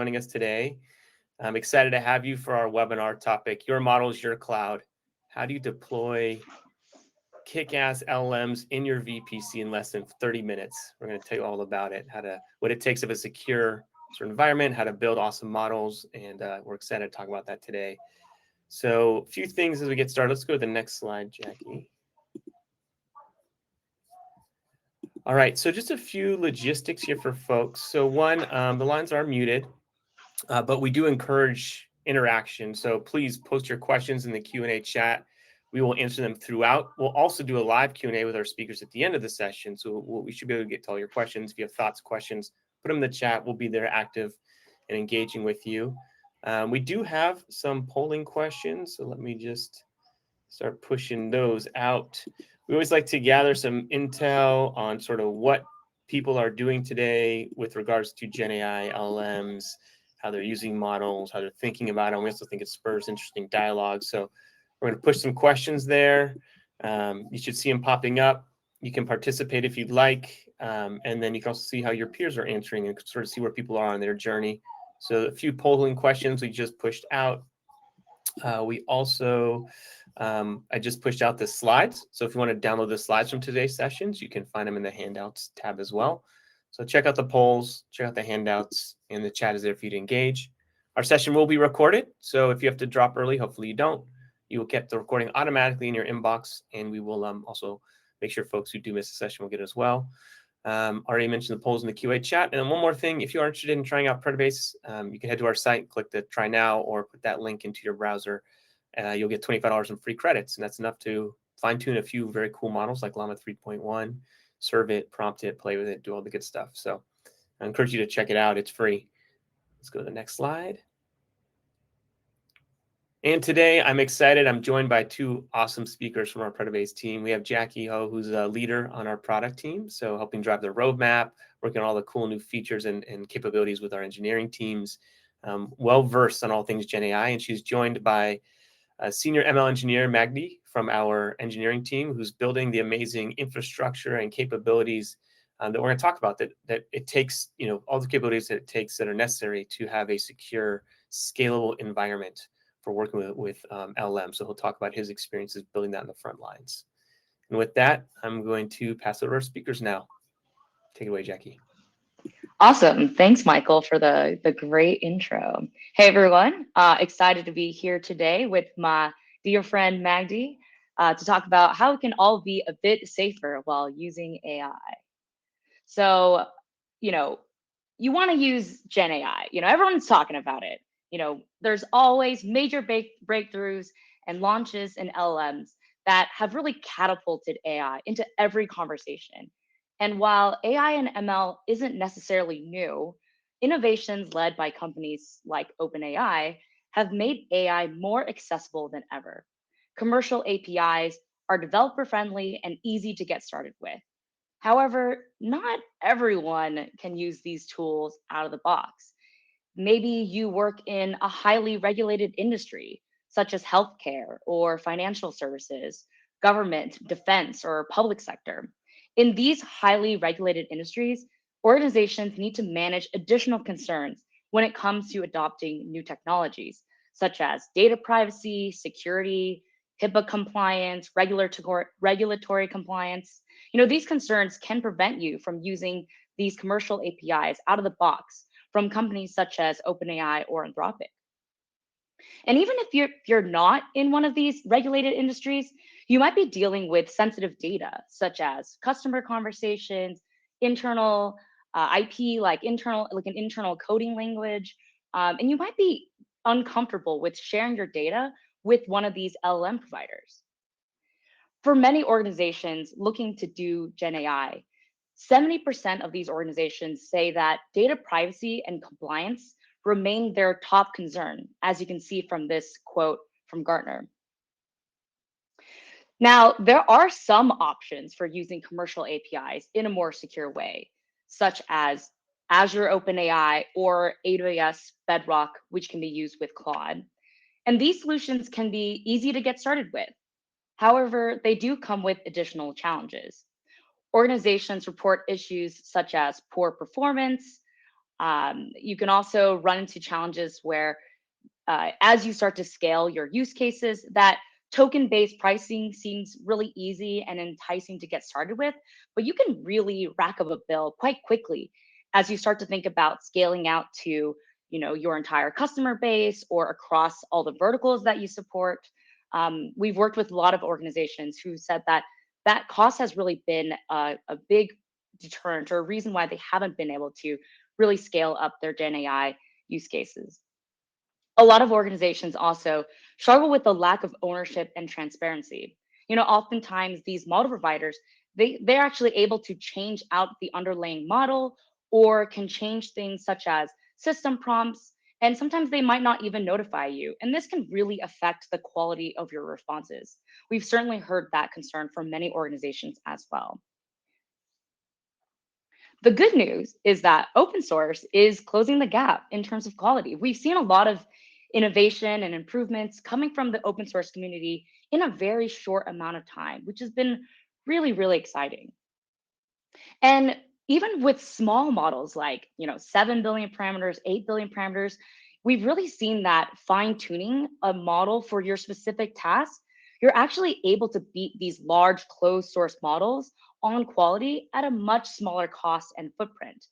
joining us today. I'm excited to have you for our webinar topic, Your Models, Your Cloud. How do you deploy kick-ass LLMs in your VPC in less than 30 minutes? We're going to tell you all about it, what it takes of a secure sort of environment, how to build awesome models, and we're excited to talk about that today. So a few things as we get started. Let's go to the next slide, Jackie. All right, so just a few logistics here for folks. So one, the lines are muted, but we do encourage interaction. So please post your questions in the Q&A chat. We will answer them throughout. We'll also do a live Q&A with our speakers at the end of the session. So we should be able to get to all your questions. If you have thoughts, questions, put them in the chat. We'll be there active and engaging with you. We do have some polling questions. So let me just start pushing those out. We always like to gather some intel on sort of what people are doing today with regards to GenAI, LLMs, how they're using models, how they're thinking about them. We also think it spurs interesting dialogue. So we're going to push some questions there. You should see them popping up. You can participate if you'd like. And then you can also see how your peers are answering and sort of see where people are on their journey. So a few polling questions we just pushed out. We also, I just pushed out the slides. So if you want to download the slides from today's sessions, you can find them in the handouts tab as well. So check out the polls, check out the handouts, and the chat is there for you to engage. Our session will be recorded. So if you have to drop early, hopefully you don't, you will get the recording automatically in your inbox. And we will also make sure folks who do miss a session will get it as well. Already mentioned the polls in the QA chat. And then one more thing, if you are interested in trying out Predibase, you can head to our site, click the try now, or put that link into your browser. You'll get $25 in free credits. And that's enough to fine tune a few very cool models like Llama 3.1, serve it, prompt it, play with it, do all the good stuff. So I encourage you to check it out. It's free. Let's go to the next slide. And today I'm excited. I'm joined by two awesome speakers from our Predibase team. We have Jackie Ho, who's a leader on our product team, so helping drive the roadmap, working on all the cool new features and capabilities with our engineering teams, well-versed on all things GenAI. And she's joined by a senior ML engineer, Magdi, from our engineering team, who's building the amazing infrastructure and capabilities that we're going to talk about, that it takes, all the capabilities that it takes that are necessary to have a secure, scalable environment for working with LLM. So he'll talk about his experiences building that in the front lines. And with that, I'm going to pass it over to our speakers now. Take it away, Jackie. Awesome. Thanks, Michael, for the great intro. Hey, everyone. Excited to be here today with my dear friend, Magdi, to talk about how we can all be a bit safer while using AI. So, you want to use Gen AI. Everyone's talking about it. There's always major breakthroughs and launches in LLMs that have really catapulted AI into every conversation. And while AI and ML isn't necessarily new, innovations led by companies like OpenAI have made AI more accessible than ever. Commercial APIs are developer friendly and easy to get started with. However, not everyone can use these tools out of the box. Maybe you work in a highly regulated industry, such as healthcare or financial services, government, defense, or public sector. In these highly regulated industries, organizations need to manage additional concerns when it comes to adopting new technologies, such as data privacy, security, HIPAA compliance, regulatory compliance. These concerns can prevent you from using these commercial APIs out of the box from companies such as OpenAI or Anthropic. And even if you're not in one of these regulated industries, you might be dealing with sensitive data such as customer conversations, internal IP, like an internal coding language, and you might be uncomfortable with sharing your data with one of these LLM providers. For many organizations looking to do Gen AI, 70% of these organizations say that data privacy and compliance remain their top concern, as you can see from this quote from Gartner. Now, there are some options for using commercial APIs in a more secure way, such as Azure OpenAI or AWS Bedrock, which can be used with Claude. And these solutions can be easy to get started with. However, they do come with additional challenges. Organizations report issues such as poor performance, You can also run into challenges where as you start to scale your use cases, that token-based pricing seems really easy and enticing to get started with, but you can really rack up a bill quite quickly as you start to think about scaling out to, your entire customer base or across all the verticals that you support. We've worked with a lot of organizations who said that that cost has really been a big deterrent or a reason why they haven't been able to really scale up their Gen AI use cases. A lot of organizations also struggle with the lack of ownership and transparency. Oftentimes these model providers, they're actually able to change out the underlying model or can change things such as system prompts, and sometimes they might not even notify you. And this can really affect the quality of your responses. We've certainly heard that concern from many organizations as well. The good news is that open source is closing the gap in terms of quality. We've seen a lot of innovation and improvements coming from the open source community in a very short amount of time, which has been really, really exciting. And even with small models like, 7 billion parameters, 8 billion parameters, we've really seen that fine tuning a model for your specific task, you're actually able to beat these large closed source models on quality at a much smaller cost and footprint.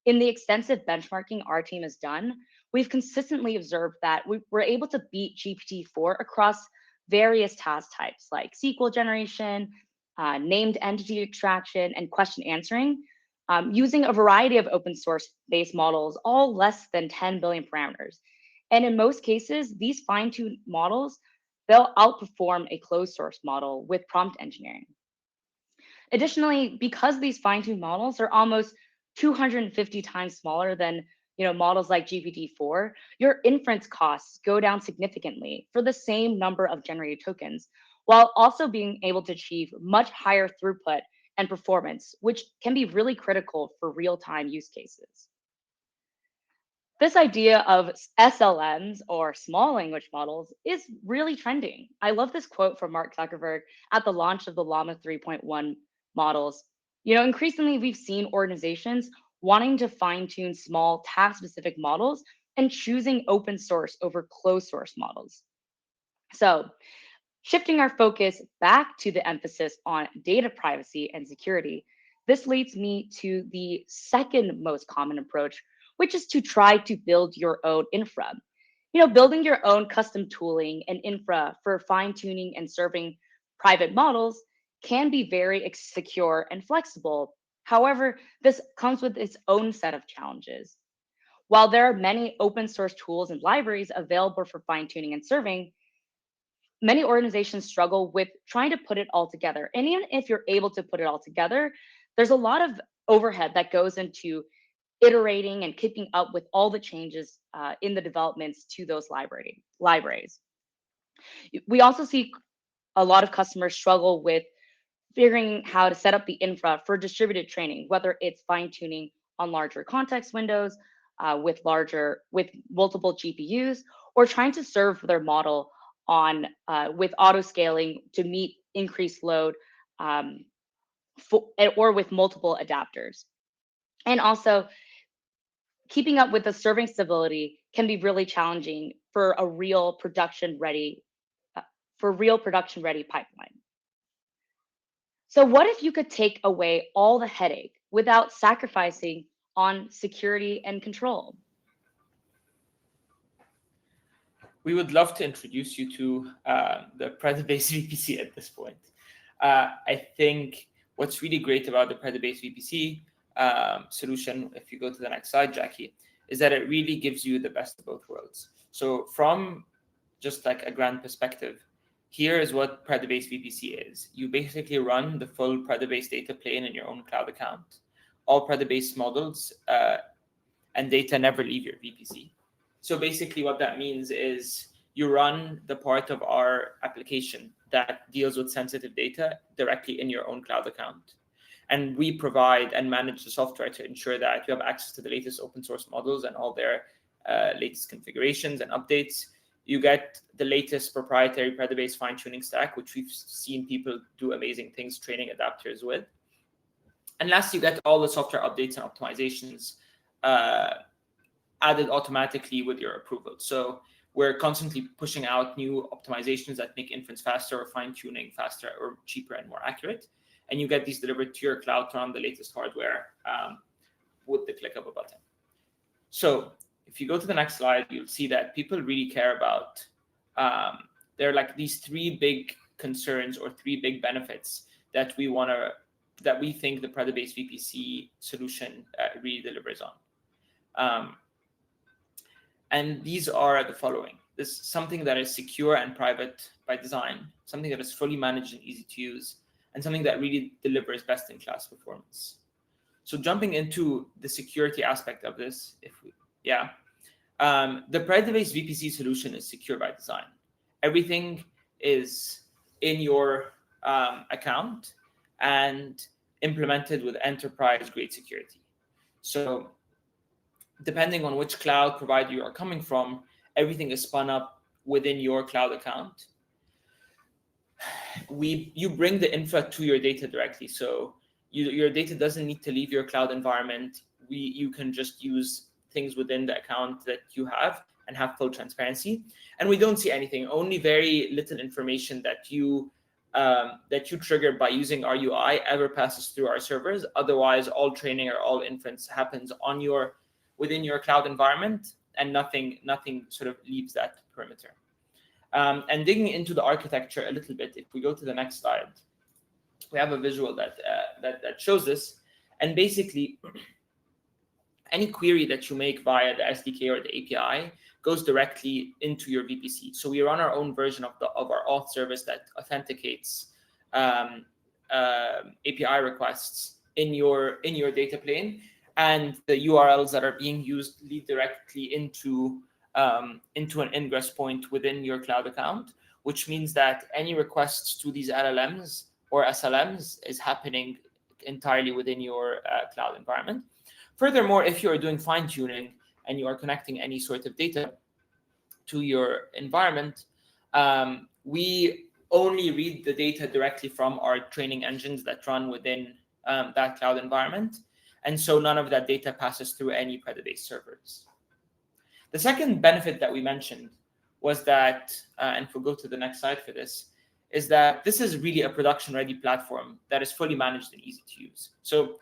In the extensive benchmarking our team has done, we've consistently observed that we're able to beat GPT-4 across various task types like SQL generation, named entity extraction, and question answering, using a variety of open source based models, all less than 10 billion parameters. And in most cases, these fine-tuned models, they'll outperform a closed source model with prompt engineering. Additionally, because these fine-tuned models are almost 250 times smaller than models like GPT-4, your inference costs go down significantly for the same number of generated tokens, while also being able to achieve much higher throughput and performance, which can be really critical for real-time use cases. This idea of SLMs or small language models is really trending. I love this quote from Mark Zuckerberg at the launch of the Llama 3.1 models. Increasingly, we've seen organizations wanting to fine tune small task specific models and choosing open source over closed source models. So, shifting our focus back to the emphasis on data privacy and security, this leads me to the second most common approach, which is to try to build your own infra. Building your own custom tooling and infra for fine tuning and serving private models can be very secure and flexible. However, this comes with its own set of challenges. While there are many open source tools and libraries available for fine tuning and serving, many organizations struggle with trying to put it all together. And even if you're able to put it all together, there's a lot of overhead that goes into iterating and keeping up with all the changes in the developments to those libraries. We also see a lot of customers struggle with figuring how to set up the infra for distributed training, whether it's fine tuning on larger context windows with multiple GPUs, or trying to serve their model on with auto scaling to meet increased load, or with multiple adapters. And also, keeping up with the serving stability can be really challenging for a real production ready pipeline. So what if you could take away all the headache without sacrificing on security and control? We would love to introduce you to the Predibase VPC at this point. I think what's really great about the Predibase VPC solution, if you go to the next slide, Jackie, is that it really gives you the best of both worlds. So from just like a grand perspective, here is what Predibase VPC is. You basically run the full Predibase data plane in your own cloud account. All Predibase models and data never leave your VPC. So basically what that means is you run the part of our application that deals with sensitive data directly in your own cloud account. And we provide and manage the software to ensure that you have access to the latest open source models and all their latest configurations and updates. You get the latest proprietary Predibase fine-tuning stack, which we've seen people do amazing things training adapters with. And last, you get all the software updates and optimizations added automatically with your approval. So we're constantly pushing out new optimizations that make inference faster or fine-tuning faster or cheaper and more accurate. And you get these delivered to your cloud to run the latest hardware with the click of a button. So if you go to the next slide, you'll see that people really care about, there are like these three big concerns or three big benefits that we think the Predibase VPC solution really delivers on. And these are the following. This is something that is secure and private by design, something that is fully managed and easy to use, and something that really delivers best-in-class performance. So jumping into the security aspect of this, the Predibase VPC solution is secure by design. Everything is in your account and implemented with enterprise-grade security. So depending on which cloud provider you are coming from, everything is spun up within your cloud account. You bring the infra to your data directly. So your data doesn't need to leave your cloud environment. You can just use things within the account that you have and have full transparency. And we don't see anything, only very little information that you trigger by using our UI ever passes through our servers. Otherwise, all training or all inference happens within your cloud environment, and nothing sort of leaves that perimeter. And digging into the architecture a little bit, if we go to the next slide, we have a visual that shows this. And basically, any query that you make via the SDK or the API goes directly into your VPC. So we run our own version of our auth service that authenticates API requests in your data plane, and the URLs that are being used lead directly into an ingress point within your cloud account, which means that any requests to these LLMs or SLMs is happening entirely within your cloud environment. Furthermore, if you are doing fine-tuning and you are connecting any sort of data to your environment, we only read the data directly from our training engines that run within that cloud environment. And so none of that data passes through any Predibase servers. The second benefit that we mentioned was that, and if we go to the next slide for this, is that this is really a production-ready platform that is fully managed and easy to use. So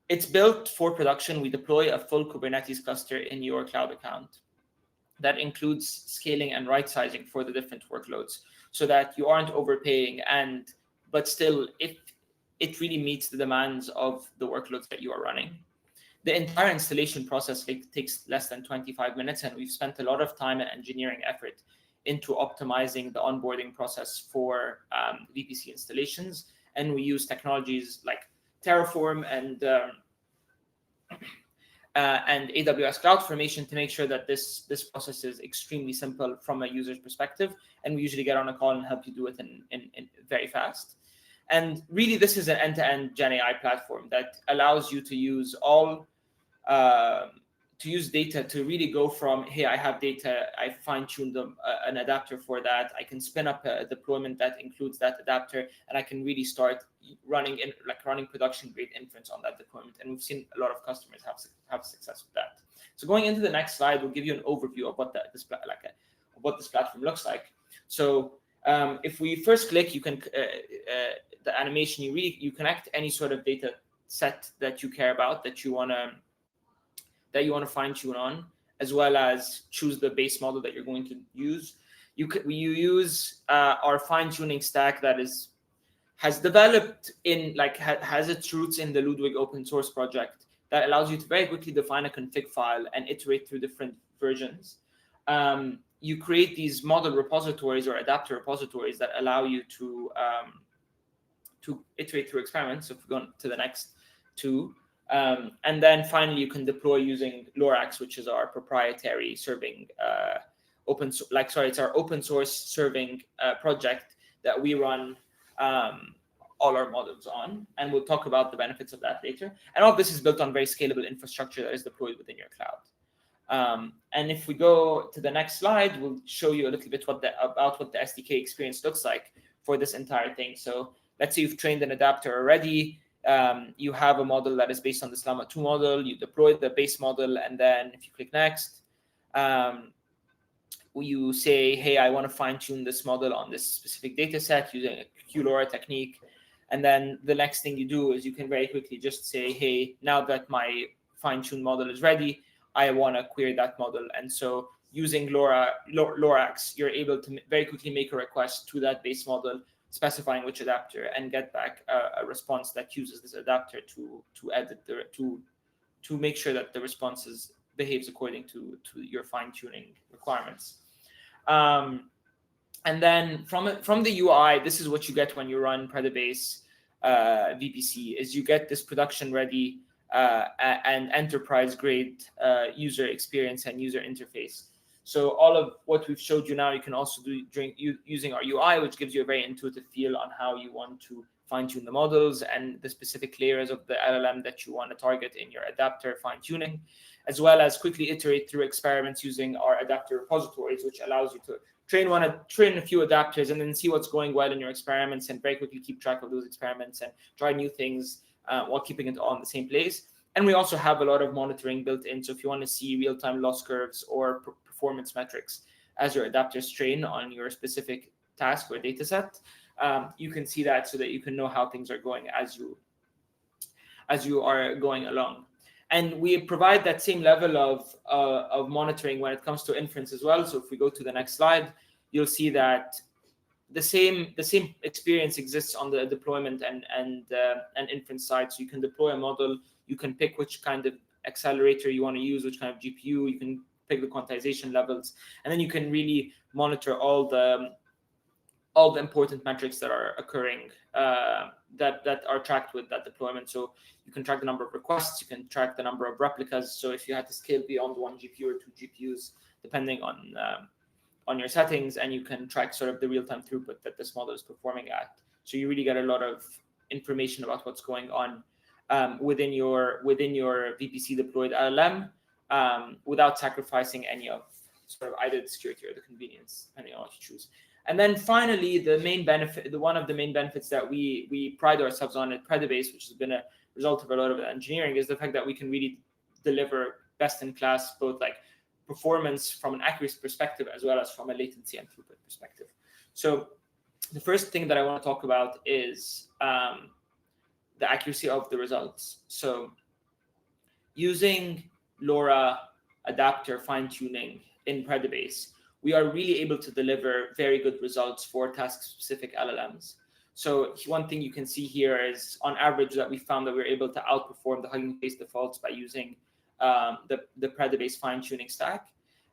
it's built for production. We deploy a full Kubernetes cluster in your cloud account that includes scaling and right-sizing for the different workloads so that you aren't overpaying, but still it really meets the demands of the workloads that you are running. The entire installation process takes less than 25 minutes, and we've spent a lot of time and engineering effort into optimizing the onboarding process for VPC installations. And we use technologies like Terraform and AWS CloudFormation to make sure that this process is extremely simple from a user's perspective. And we usually get on a call and help you do it in very fast. And really, this is an end-to-end GenAI platform that allows you to use data to really go from, hey, I have data, I fine-tuned an adapter for that. I can spin up a deployment that includes that adapter, and I can really start running production-grade inference on that deployment. And we've seen a lot of customers have success with that. So going into the next slide, we'll give you an overview of what this platform looks like. So if we first click, you can the animation, you connect any sort of data set that you care about, that you want to fine tune on, as well as choose the base model that you're going to use. You use our fine tuning stack that has developed has its roots in the Ludwig open source project that allows you to very quickly define a config file and iterate through different versions. You create these model repositories or adapter repositories that allow you to iterate through experiments. So if we go to the next two, and then finally you can deploy using Lorax, which is our proprietary serving it's our open source serving project that we run all our models on, and we'll talk about the benefits of that later. And all of this is built on very scalable infrastructure that is deployed within your cloud. And if we go to the next slide, we'll show you a little bit about what the SDK experience looks like for this entire thing. So let's say you've trained an adapter already. you have a model that is based on the Llama 2 model, you deploy the base model, and then if you click next, you say, hey, I want to fine tune this model on this specific data set using a QLoRa technique. And then the next thing you do is you can very quickly just say, hey, now that my fine-tuned model is ready, I want to query that model. And so using Lorax, you're able to very quickly make a request to that base model, specifying which adapter, and get back a response that uses this adapter to edit to make sure that the response behaves according to your fine-tuning requirements. And then from the UI, this is what you get when you run Predibase VPC, is you get this production-ready and enterprise-grade user experience and user interface. So all of what we've showed you now, you can also do using our UI, which gives you a very intuitive feel on how you want to fine-tune the models and the specific layers of the LLM that you want to target in your adapter fine-tuning, as well as quickly iterate through experiments using our adapter repositories, which allows you to train a few adapters and then see what's going well in your experiments and very quickly keep track of those experiments and try new things while keeping it all in the same place. And we also have a lot of monitoring built in. So if you want to see real-time loss curves or performance metrics as your adapters train on your specific task or data set, you can see that so that you can know how things are going as you are going along. And we provide that same level of monitoring when it comes to inference as well. So if we go to the next slide, you'll see that the same experience exists on the deployment and inference side. So you can deploy a model, you can pick which kind of accelerator you want to use, which kind of GPU, you can pick the quantization levels, and then you can really monitor all the important metrics that are occurring that are tracked with that deployment. So you can track the number of requests, you can track the number of replicas. So if you had to scale beyond one GPU or two GPUs, depending on your settings, and you can track sort of the real-time throughput that this model is performing at. So you really get a lot of information about what's going on within your VPC deployed LLM without sacrificing any of sort of either the security or the convenience, depending on what you choose. And then finally, one of the main benefits that we pride ourselves on at Predibase, which has been a result of a lot of engineering, is the fact that we can really deliver best-in-class both like performance from an accuracy perspective as well as from a latency and throughput perspective. So the first thing that I want to talk about is the accuracy of the results. So using LoRa adapter fine-tuning in Predibase, we are really able to deliver very good results for task-specific LLMs. So one thing you can see here is, on average, that we found that we're able to outperform the Hugging Face defaults by using the Predibase fine-tuning stack.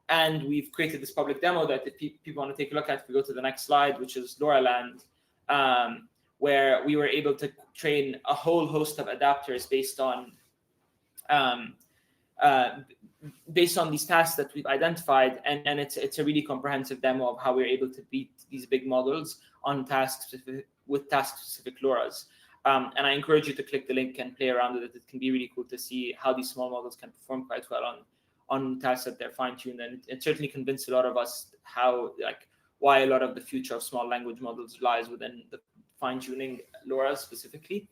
And we've created this public demo that if people want to take a look at, if we go to the next slide, which is LoRaland, where we were able to train a whole host of adapters based on these tasks that we've identified, and it's a really comprehensive demo of how we're able to beat these big models on with task-specific LoRa's. And I encourage you to click the link and play around with it. It can be really cool to see how these small models can perform quite well on tasks that they're fine-tuned. And it certainly convinced a lot of us why a lot of the future of small language models lies within the fine-tuning LoRa specifically.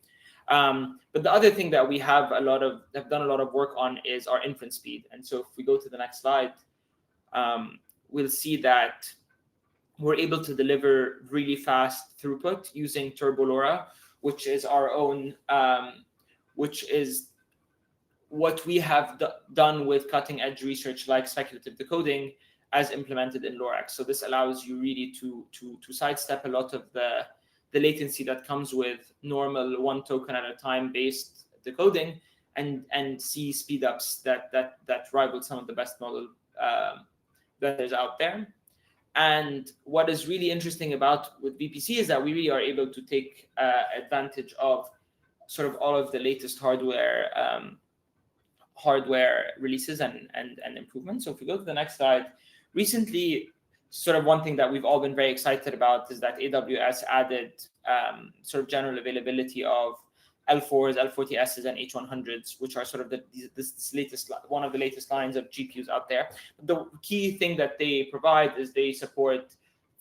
But the other thing that we have done a lot of work on is our inference speed. And so if we go to the next slide, we'll see that we're able to deliver really fast throughput using Turbo LoRa, which is our own, which is what we have done with cutting edge research like speculative decoding as implemented in Lorax. So this allows you really to sidestep a lot of the latency that comes with normal one token at a time based decoding and see speed ups that rival some of the best model vendors out there. And what is really interesting with VPC is that we really are able to take advantage of sort of all of the latest hardware releases and improvements. So if we go to the next slide, recently, sort of one thing that we've all been very excited about is that AWS added sort of general availability of L4s, L40Ss, and H100s, which are sort of one of the latest lines of GPUs out there. The key thing that they provide is they support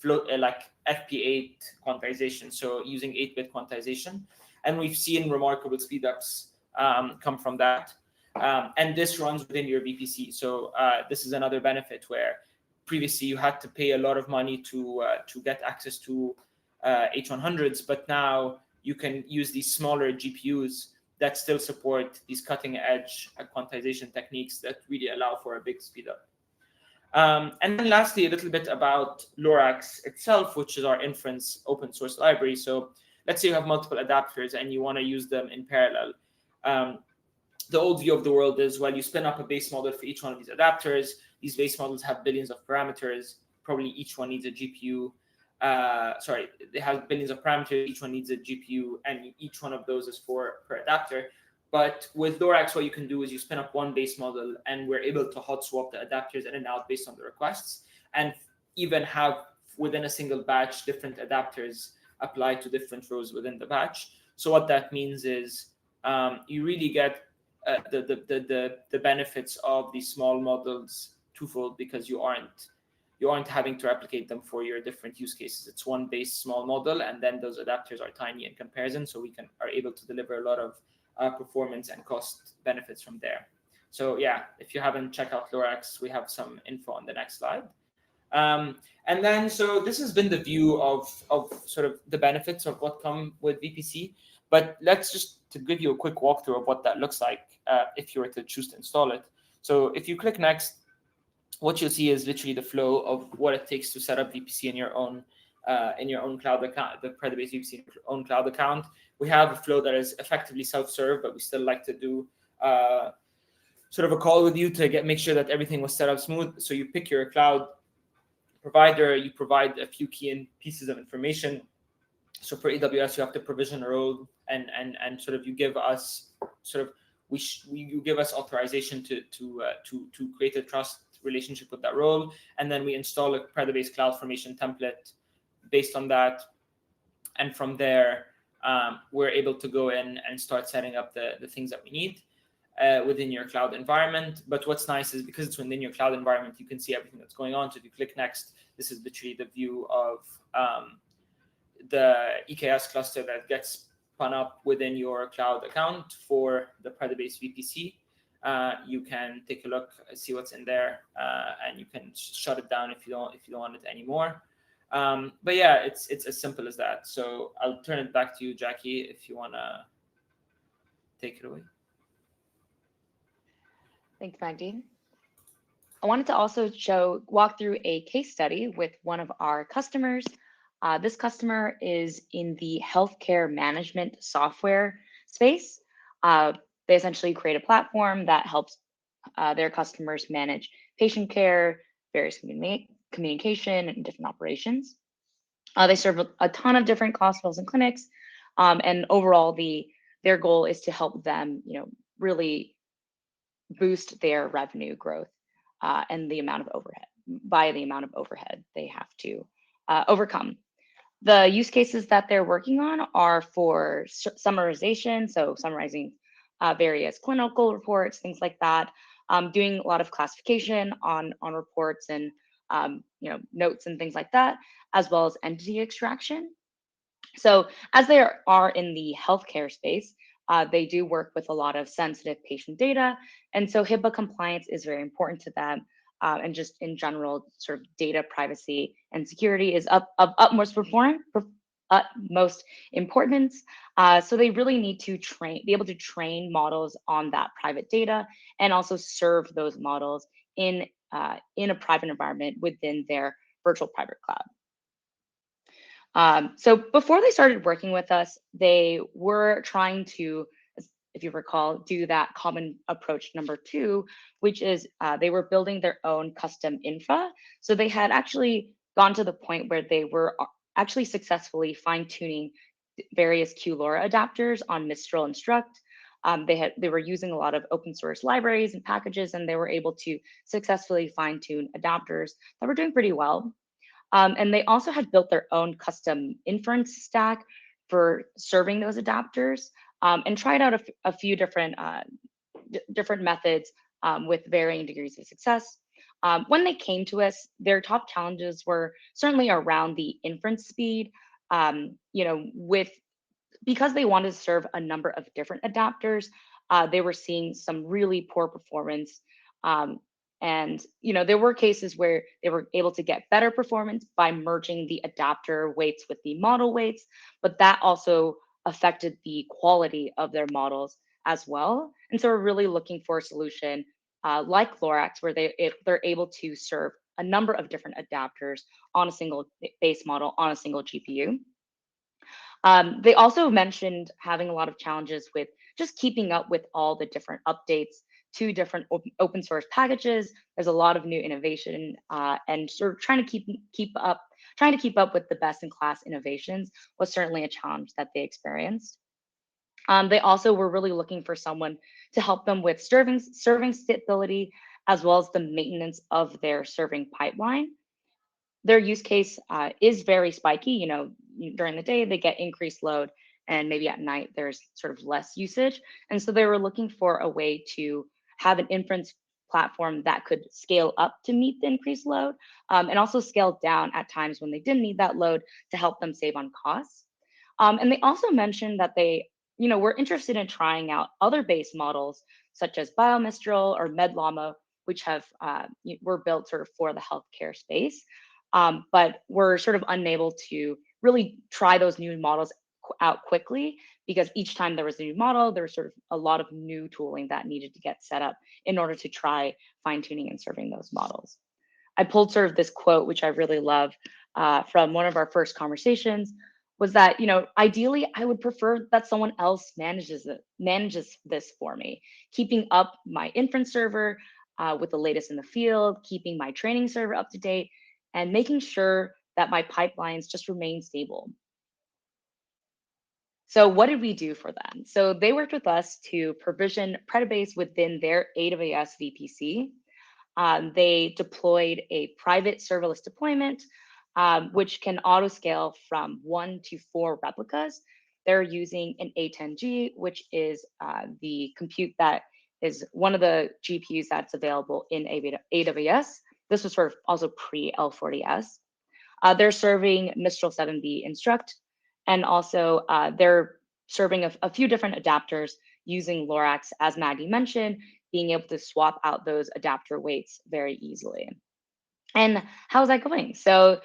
like FP8 quantization, so using 8-bit quantization. and we've seen remarkable speedups come from that. And this runs within your VPC. So this is another benefit where previously you had to pay a lot of money to get access to H100s, but now you can use these smaller GPUs that still support these cutting edge quantization techniques that really allow for a big speed up. And then lastly, a little bit about Lorax itself, which is our inference open source library. So let's say you have multiple adapters and you want to use them in parallel. The old view of the world is, well, you spin up a base model for each one of these adapters. These base models have billions of parameters. Probably each one needs a GPU. They have billions of parameters. Each one needs a GPU, and each one of those is per adapter. But with Lorax, what you can do is you spin up one base model, and we're able to hot swap the adapters in and out based on the requests, and even have within a single batch different adapters apply to different rows within the batch. So what that means is you really get the benefits of these small models twofold, because you aren't having to replicate them for your different use cases. It's one base small model, and then those adapters are tiny in comparison, so we are able to deliver a lot of performance and cost benefits from there. So yeah, if you haven't checked out Lorax, we have some info on the next slide. And then, so this has been the view of sort of the benefits of what come with VPC. But let's just to give you a quick walkthrough of what that looks like if you were to choose to install it. So if you click next, what you'll see is literally the flow of what it takes to set up VPC in your own cloud account, the Predibase VPC in your own cloud account. We have a flow that is effectively self-serve, but we still like to do sort of a call with you to make sure that everything was set up smooth. So you pick your cloud provider, you provide a few key pieces of information. So for AWS, you have to provision a role, and sort of you give us you give us authorization to create a trust relationship with that role, and then we install a Predibase CloudFormation template based on that, and from there we're able to go in and start setting up the things that we need within your cloud environment. But what's nice is because it's within your cloud environment, you can see everything that's going on. So if you click next, this is literally the view of the EKS cluster that gets spun up within your cloud account for the Predibase VPC. You can take a look, see what's in there, and you can shut it down if you don't want it anymore. But yeah, it's as simple as that. So I'll turn it back to you, Jackie, if you want to take it away. Thanks, Magdi. I wanted to also walk through a case study with one of our customers. This customer is in the healthcare management software space. They essentially create a platform that helps their customers manage patient care, various communication, and different operations. They serve a ton of different hospitals and clinics, and overall, their goal is to help them, really boost their revenue growth and the amount of overhead they have to overcome. The use cases that they're working on are for summarization, so summarizing various clinical reports, things like that, doing a lot of classification on reports and notes and things like that, as well as entity extraction. So as they are in the healthcare space, they do work with a lot of sensitive patient data, and so HIPAA compliance is very important to them. And just in general, sort of data privacy and security is of utmost importance. So they really need to be able to train models on that private data, and also serve those models in a private environment within their virtual private cloud. So before they started working with us, they were trying to, if you recall, do that common approach number 2, which is they were building their own custom infra. So they had actually gone to the point where they were actually successfully fine-tuning various QLoRa adapters on Mistral and Struct. They were using a lot of open source libraries and packages, and they were able to successfully fine-tune adapters that were doing pretty well. And they also had built their own custom inference stack for serving those adapters, and tried out a few different methods with varying degrees of success. When they came to us, their top challenges were certainly around the inference speed, with because they wanted to serve a number of different adapters, they were seeing some really poor performance. And there were cases where they were able to get better performance by merging the adapter weights with the model weights, but that also affected the quality of their models as well. And so we're really looking for a solution like Lorax, where they're able to serve a number of different adapters on a single base model on a single GPU. They also mentioned having a lot of challenges with just keeping up with all the different updates to different open source packages. There's a lot of new innovation, and sort of trying to keep up with the best in class innovations was certainly a challenge that they experienced. They also were really looking for someone to help them with serving stability, as well as the maintenance of their serving pipeline. Their use case is very spiky. During the day they get increased load, and maybe at night there's sort of less usage. And so they were looking for a way to have an inference platform that could scale up to meet the increased load, and also scale down at times when they didn't need that load to help them save on costs. And they also mentioned that they, were interested in trying out other base models such as Biomistral or MedLlama, which were built sort of for the healthcare space, but were sort of unable to really try those new models out quickly, because each time there was a new model, there was sort of a lot of new tooling that needed to get set up in order to try fine tuning and serving those models. I pulled sort of this quote, which I really love, from one of our first conversations, was that, ideally I would prefer that someone else manages this for me, keeping up my inference server with the latest in the field, keeping my training server up to date, and making sure that my pipelines just remain stable. So what did we do for them? So they worked with us to provision Predibase within their AWS VPC. They deployed a private serverless deployment, which can auto scale from 1 to 4 replicas. They're using an A10G, which is the compute that is one of the GPUs that's available in AWS. This was sort of also pre L40S. They're serving Mistral 7B Instruct, and also they're serving a few different adapters using Lorax, as Maggie mentioned, being able to swap out those adapter weights very easily. And how's that going? So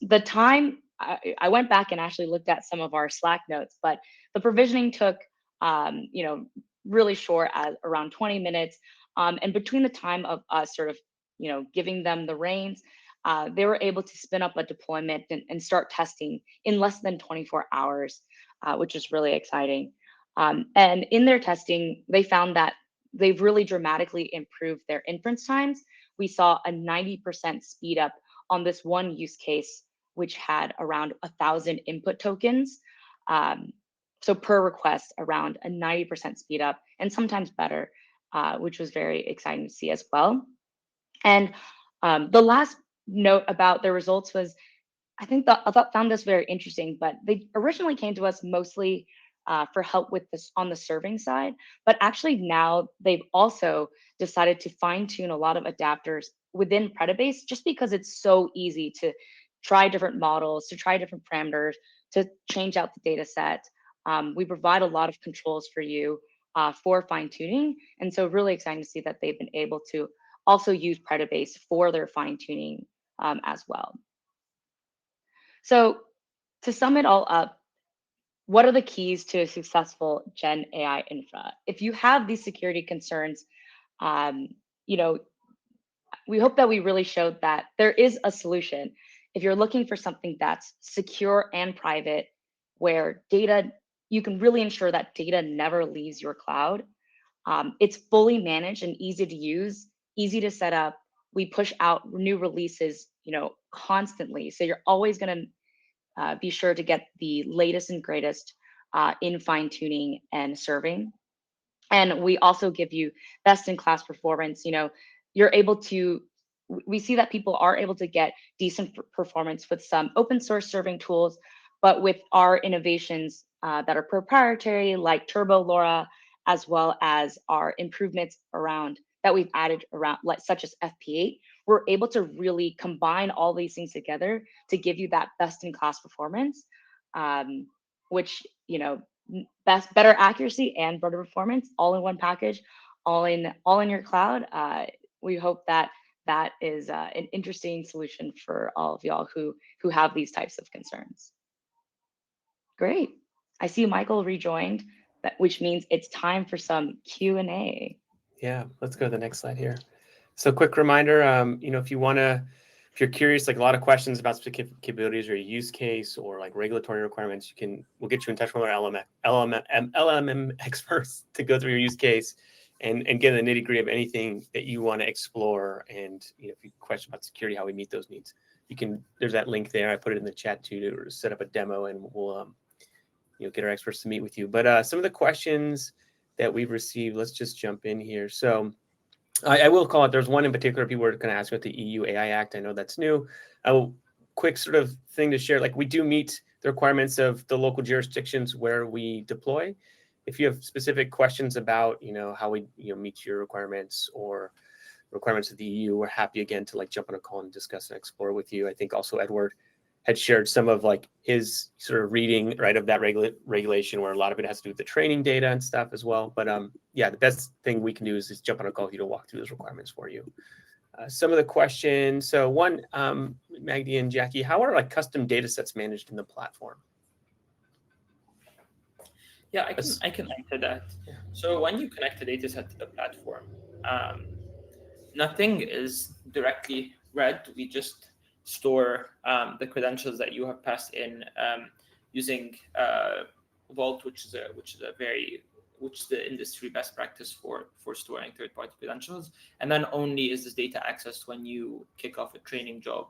the time, I went back and actually looked at some of our Slack notes, but the provisioning took, really short, at around 20 minutes. And between the time of us sort of, giving them the reins, they were able to spin up a deployment and start testing in less than 24 hours, which is really exciting. And in their testing, they found that they've really dramatically improved their inference times. We saw a 90% speed up on this one use case, which had around 1,000 input tokens. So per request, around a 90% speed up, and sometimes better, which was very exciting to see as well. And the last note about the results was, I found this very interesting, but they originally came to us mostly for help with this on the serving side, but actually now they've also decided to fine tune a lot of adapters within Predibase, just because it's so easy to try different models, to try different parameters, to change out the data set. We provide a lot of controls for you for fine tuning. And so really exciting to see that they've been able to also use Predibase for their fine tuning as well. So to sum it all up, what are the keys to a successful Gen AI infra? If you have these security concerns, we hope that we really showed that there is a solution. If you're looking for something that's secure and private, where you can really ensure that data never leaves your cloud. It's fully managed and easy to use, easy to set up. We push out new releases, constantly. So you're always going to be sure to get the latest and greatest in fine tuning and serving. And we also give you best in class performance. You're able to, we see that people are able to get decent performance with some open source serving tools, but with our innovations that are proprietary, like Turbo LoRa, as well as our improvements that we've added around, such as FP8, we're able to really combine all these things together to give you that best in class performance. which, better accuracy and better performance all in one package, all in your cloud. We hope that is an interesting solution for all of y'all who have these types of concerns. Great. I see Michael rejoined, which means it's time for some Q&A. Yeah, let's go to the next slide here. So quick reminder, if you're curious, like a lot of questions about specific capabilities or use case or like regulatory requirements, we'll get you in touch with our LLM experts to go through your use case and get the nitty gritty of anything that you want to explore. And if you question about security, how we meet those needs, there's that link there. I put it in the chat too to set up a demo, and we'll get our experts to meet with you. But some of the questions that we've received, let's just jump in here. So I will call it, there's one in particular people are going to ask about the EU AI Act. I know that's new. Quick sort of thing to share, like we do meet the requirements of the local jurisdictions where we deploy. If you have specific questions about, how we meet your requirements or requirements of the EU, we're happy again to like jump on a call and discuss and explore with you. I think also Edward had shared some of like his sort of reading, right, of that regulation, where a lot of it has to do with the training data and stuff as well. But yeah, the best thing we can do is just jump on a call with you to walk through those requirements for you. Some of the questions. So one, Magdi and Jackie, how are like custom data sets managed in the platform? Yeah, I can answer that. So when you connect a data set to the platform, nothing is directly read. We just store the credentials that you have passed in using Vault, which is the industry best practice for storing third-party credentials. And then only is this data accessed when you kick off a training job.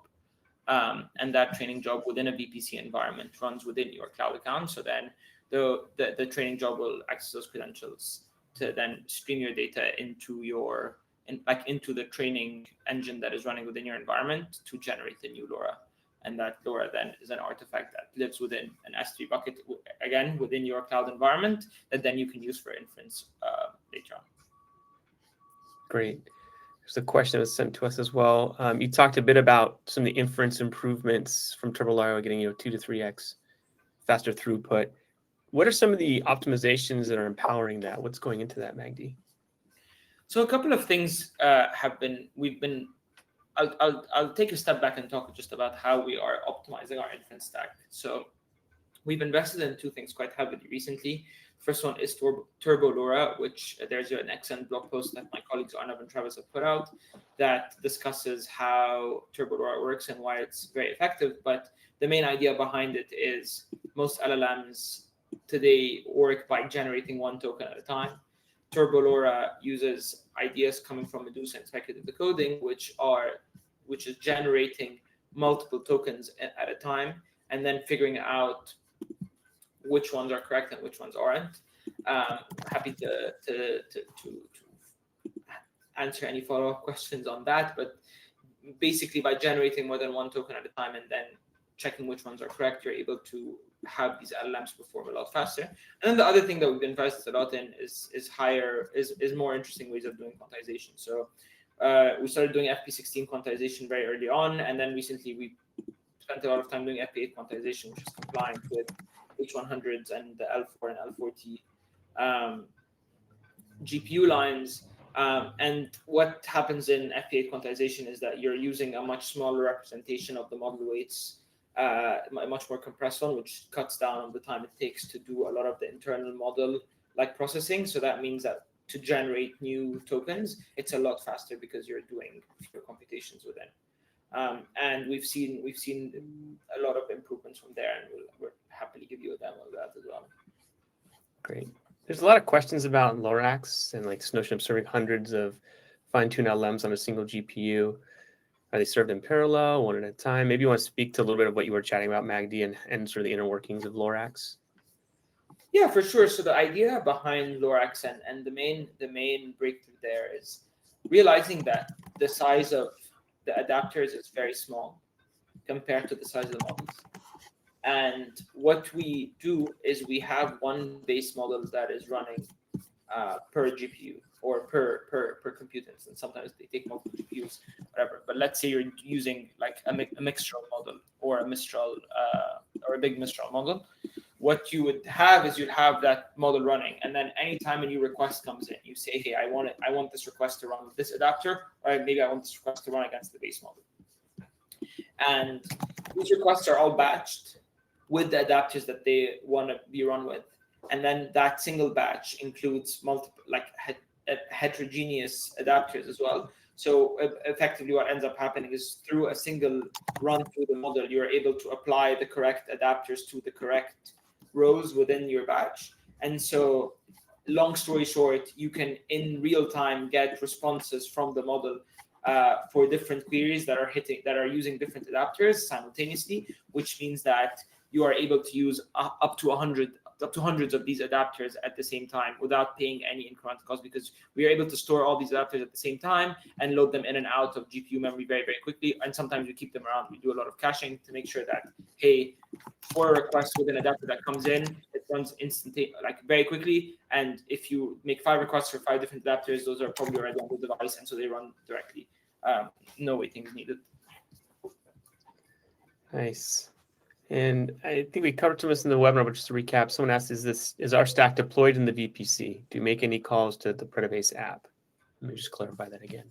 And that training job within a VPC environment runs within your cloud account. So then the training job will access those credentials to then stream your data into into the training engine that is running within your environment to generate the new LoRa. And that LoRa then is an artifact that lives within an S3 bucket, again, within your cloud environment, that then you can use for inference later on. Great. There's a question that was sent to us as well. You talked a bit about some of the inference improvements from TurboLoRa getting 2 to 3x faster throughput. What are some of the optimizations that are empowering that? What's going into that, Magdi? So a couple of things I'll take a step back and talk just about how we are optimizing our inference stack. So we've invested in two things quite heavily recently. First one is TurboLoRa, which there's an excellent blog post that my colleagues Arnav and Travis have put out that discusses how TurboLoRa works and why it's very effective. But the main idea behind it is most LLMs today work by generating one token at a time. TurboLoRa uses ideas coming from Medusa and speculative decoding, which is generating multiple tokens at a time and then figuring out which ones are correct and which ones aren't. Happy to answer any follow-up questions on that, but basically by generating more than one token at a time and then checking which ones are correct, you're able to have these LLMs perform a lot faster. And then the other thing that we've invested a lot in is more interesting ways of doing quantization. So we started doing FP16 quantization very early on, and then recently we spent a lot of time doing FP8 quantization, which is compliant with H100s and the L4 and L40 GPU lines. And what happens in FP8 quantization is that you're using a much smaller representation of the model weights, a much more compressed one, which cuts down on the time it takes to do a lot of the internal model like processing. So that means that to generate new tokens, it's a lot faster because you're doing fewer computations within. And we've seen a lot of improvements from there, and we'll happily give you a demo of that as well. Great. There's a lot of questions about Lorax and like this notion of serving hundreds of fine-tuned LLMs on a single GPU. Are they served in parallel, one at a time? Maybe you want to speak to a little bit of what you were chatting about, Magdi, and sort of the inner workings of Lorax. Yeah, for sure. So the idea behind Lorax and the main breakthrough there is realizing that the size of the adapters is very small compared to the size of the models. And what we do is we have one base model that is running per GPU or per compute instance. Sometimes they take multiple GPUs, whatever. But let's say you're using like a Mistral model or a Mistral or a big Mistral model. what you would have is you'd have that model running, and then anytime a new request comes in, you say, hey, I want this request to run with this adapter, or maybe I want this request to run against the base model. And these requests are all batched with the adapters that they want to be run with. And then that single batch includes multiple, like heterogeneous adapters as well. So effectively what ends up happening is through a single run through the model, you're able to apply the correct adapters to the correct rows within your batch. And so long story short, you can in real time get responses from the model for different queries that are using different adapters simultaneously, which means that you are able to use up to hundreds of these adapters at the same time without paying any incremental cost, because we are able to store all these adapters at the same time and load them in and out of GPU memory very, very quickly. And sometimes we keep them around. We do a lot of caching to make sure that, hey, for a request with an adapter that comes in, it runs instantly, like very quickly. And if you make 5 requests for 5 different adapters, those are probably already on the device, and so they run directly. No waiting is needed. Nice. And I think we covered some of this in the webinar, but just to recap, someone asked, is our stack deployed in the VPC? Do you make any calls to the Predibase app? Let me just clarify that again.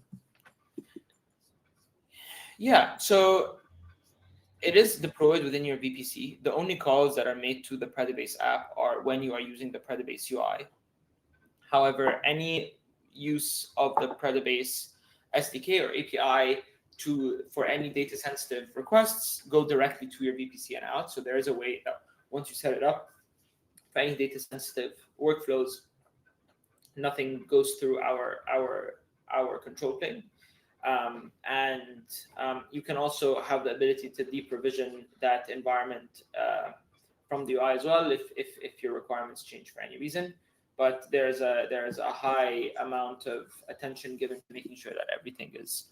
Yeah, so it is deployed within your VPC. The only calls that are made to the Predibase app are when you are using the Predibase UI. However, any use of the Predibase SDK or API for any data sensitive requests go directly to your VPC and out. So there is a way that once you set it up for any data sensitive workflows, nothing goes through our control plane. You can also have the ability to deprovision that environment from the UI as well if your requirements change for any reason. But there's a high amount of attention given to making sure that everything is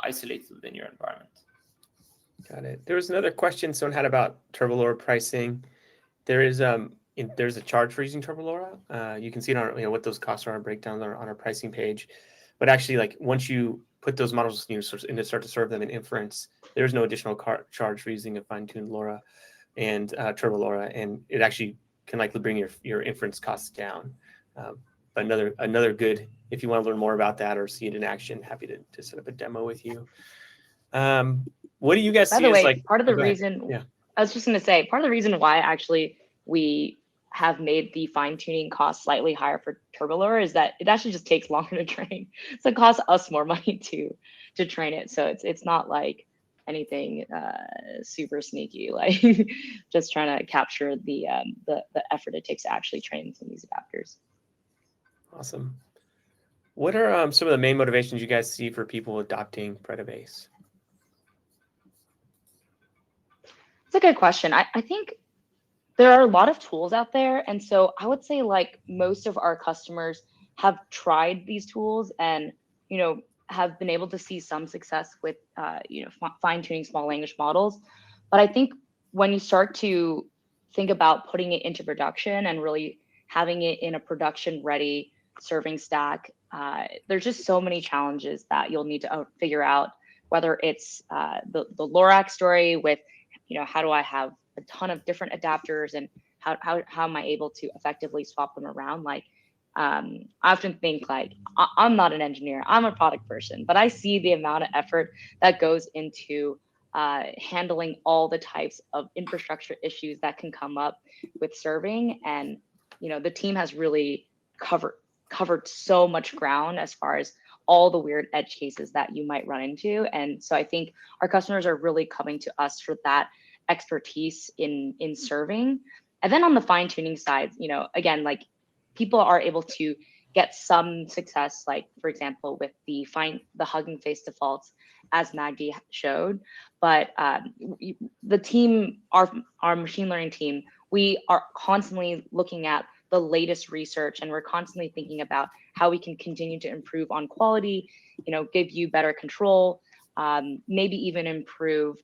isolated within your environment. Got it. There was another question someone had about TurboLoRa pricing. There's a charge for using TurboLoRa. You can see it on what those costs are on breakdowns on our pricing page. But actually, like once you put those models and start to serve them in inference, there's no additional charge for using a fine-tuned LoRa and TurboLoRa, and it actually can likely bring your inference costs down. But another good, if you want to learn more about that or see it in action, happy to set up a demo with you. What do you guys see as like? Part of the reason, yeah. I was just going to say, part of the reason why actually we have made the fine-tuning cost slightly higher for TurboLoRa is that it actually just takes longer to train. So it costs us more money to train it. So it's not like anything super sneaky, like just trying to capture the effort it takes to actually train some of these adapters. Awesome. What are some of the main motivations you guys see for people adopting Predibase? It's a good question. I think there are a lot of tools out there. And so I would say like most of our customers have tried these tools and, have been able to see some success with, fine-tuning small language models. But I think when you start to think about putting it into production and really having it in a production-ready serving stack, there's just so many challenges that you'll need to figure out, whether it's the Lorax story with, how do I have a ton of different adapters and how am I able to effectively swap them around? Like, I often think like, I'm not an engineer, I'm a product person, but I see the amount of effort that goes into handling all the types of infrastructure issues that can come up with serving. And, the team has really covered so much ground as far as all the weird edge cases that you might run into. And so I think our customers are really coming to us for that expertise in serving. And then on the fine tuning side, again, like people are able to get some success, like for example, with the Hugging Face defaults as Magdi showed. But the team, our machine learning team, we are constantly looking at the latest research, and we're constantly thinking about how we can continue to improve on quality, give you better control, maybe even improve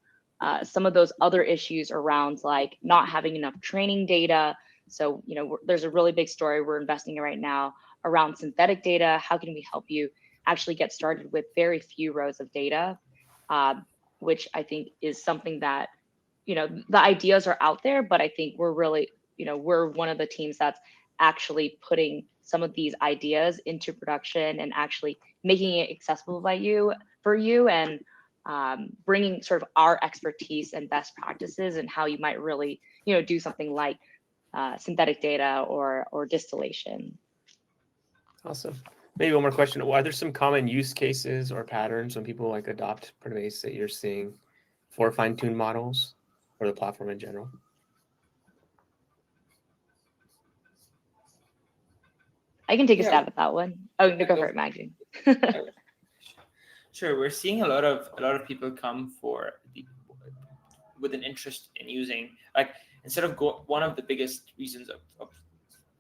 some of those other issues around like not having enough training data. So, there's a really big story we're investing in right now around synthetic data. How can we help you actually get started with very few rows of data, which I think is something that the ideas are out there, but I think we're really, we're one of the teams that's actually putting some of these ideas into production and actually making it accessible for you, and bringing sort of our expertise and best practices and how you might really, do something like synthetic data or distillation. Awesome. Maybe one more question. Are there some common use cases or patterns when people like adopt Predibase that you're seeing for fine-tuned models or the platform in general? I can take a stab at that one. Oh, no, go for it, Maggie. Sure, we're seeing a lot of people come with an interest in using, like, instead of one of the biggest reasons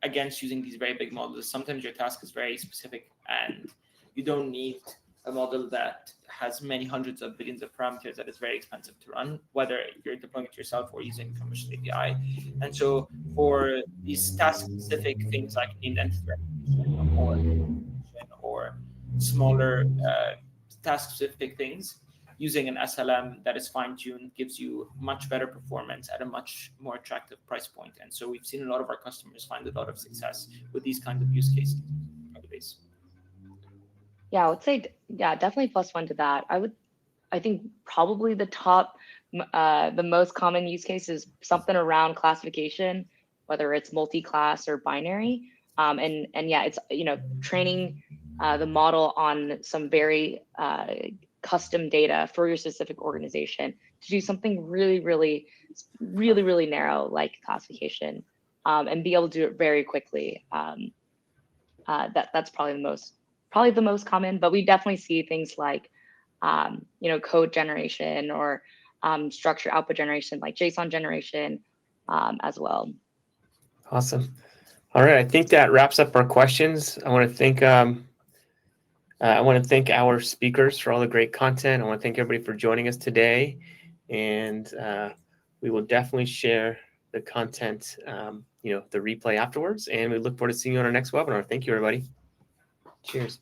against using these very big models is sometimes your task is very specific and you don't need a model that has many hundreds of billions of parameters that is very expensive to run, whether you're deploying it yourself or using commercial API. And so for these task-specific things like named entity recognition or smaller task-specific things, using an SLM that is fine-tuned gives you much better performance at a much more attractive price point. And so we've seen a lot of our customers find a lot of success with these kinds of use cases. Yeah, I would say, definitely +1 to that. I think probably the most common use case is something around classification, whether it's multi-class or binary. And yeah, it's, training the model on some very custom data for your specific organization to do something really, really, really, really narrow like classification, and be able to do it very quickly. That's probably the most common, but we definitely see things like, code generation or structure output generation, like JSON generation as well. Awesome. All right, I think that wraps up our questions. I want to thank our speakers for all the great content. I want to thank everybody for joining us today, and we will definitely share the content, the replay afterwards. And we look forward to seeing you on our next webinar. Thank you, everybody. Cheers.